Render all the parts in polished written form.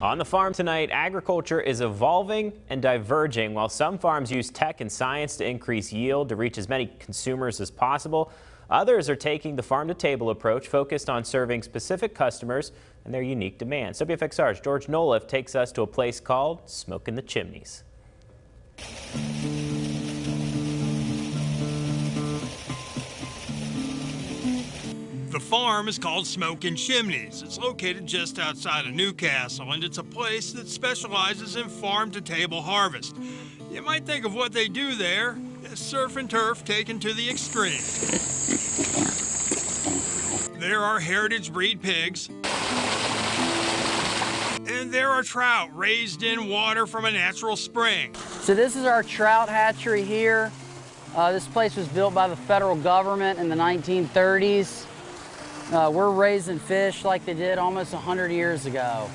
On the farm tonight, agriculture is evolving and diverging. While some farms use tech and science to increase yield to reach as many consumers as possible, others are taking the farm-to-table approach focused on serving specific customers and their unique demands. WFXR's George Noliff takes us to a place called Smoking the Chimneys. The farm is called Smoking Chimneys. It's located just outside of Newcastle, and it's a place that specializes in farm-to-table harvest. You might think of what they do there as surf and turf taken to the extreme. There are heritage breed pigs, and there are trout raised in water from a natural spring. So this is our trout hatchery here. This place was built by the federal government in the 1930s. We're raising fish like they did almost 100 years ago.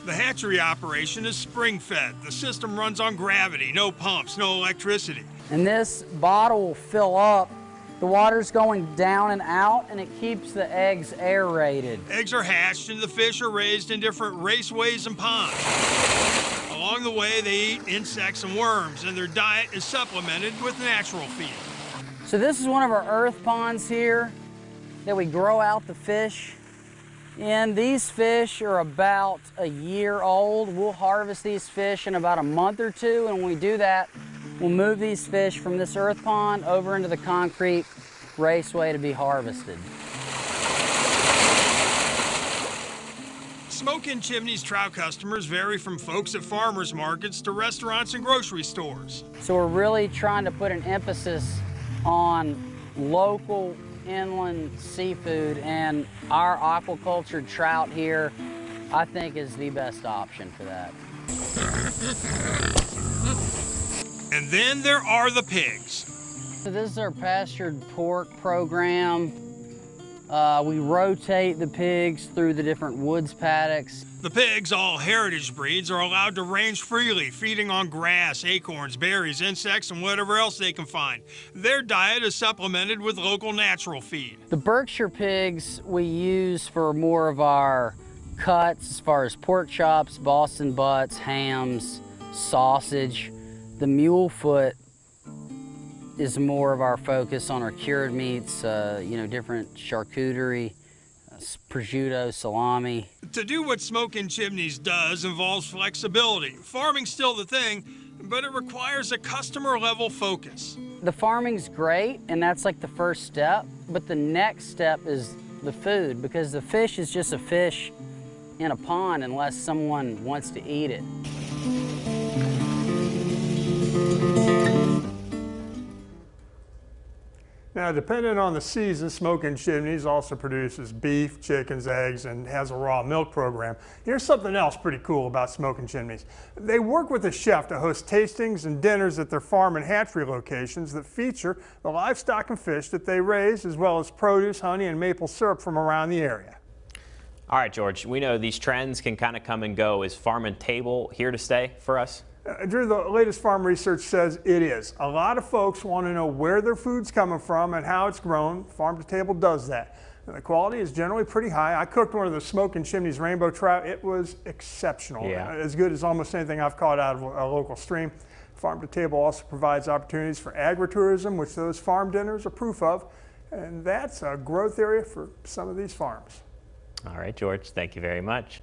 The hatchery operation is spring-fed. The system runs on gravity, no pumps, no electricity. And this bottle will fill up. The water's going down and out, and it keeps the eggs aerated. Eggs are hatched and the fish are raised in different raceways and ponds. Along the way, they eat insects and worms, and their diet is supplemented with natural feed. So this is one of our earth ponds here that we grow out the fish in. These fish are about a year old. We'll harvest these fish in about a month or two, and when we do that, we'll move these fish from this earth pond over into the concrete raceway to be harvested. Smoking Chimneys trout customers vary from folks at farmers markets to restaurants and grocery stores. So we're really trying to put an emphasis on local inland seafood, and our aquaculture trout here, I think, is the best option for that. And then there are the pigs. So this is our pastured pork program. We rotate the pigs through the different woods paddocks. The pigs, all heritage breeds, are allowed to range freely, feeding on grass, acorns, berries, insects, and whatever else they can find. Their diet is supplemented with local natural feed. The Berkshire pigs we use for more of our cuts as far as pork chops, Boston butts, hams, sausage. The mule foot is more of our focus on our cured meats, different charcuterie, prosciutto, salami. To do what Smoking Chimneys does involves flexibility. Farming's still the thing, but it requires a customer-level focus. The farming's great, and that's like the first step, but the next step is the food, because the fish is just a fish in a pond unless someone wants to eat it. Now, depending on the season, Smoking Chimneys also produces beef, chickens, eggs, and has a raw milk program. Here's something else pretty cool about Smoking Chimneys. They work with a chef to host tastings and dinners at their farm and hatchery locations that feature the livestock and fish that they raise, as well as produce, honey, and maple syrup from around the area. All right, George, we know these trends can kind of come and go. Is farm and table here to stay for us? Drew, the latest farm research says it is. A lot of folks want to know where their food's coming from and how it's grown. Farm to Table does that. And the quality is generally pretty high. I cooked one of the Smoking Chimneys rainbow trout. It was exceptional. Yeah. As good as almost anything I've caught out of a local stream. Farm to Table also provides opportunities for agritourism, which those farm dinners are proof of. And that's a growth area for some of these farms. All right, George, thank you very much.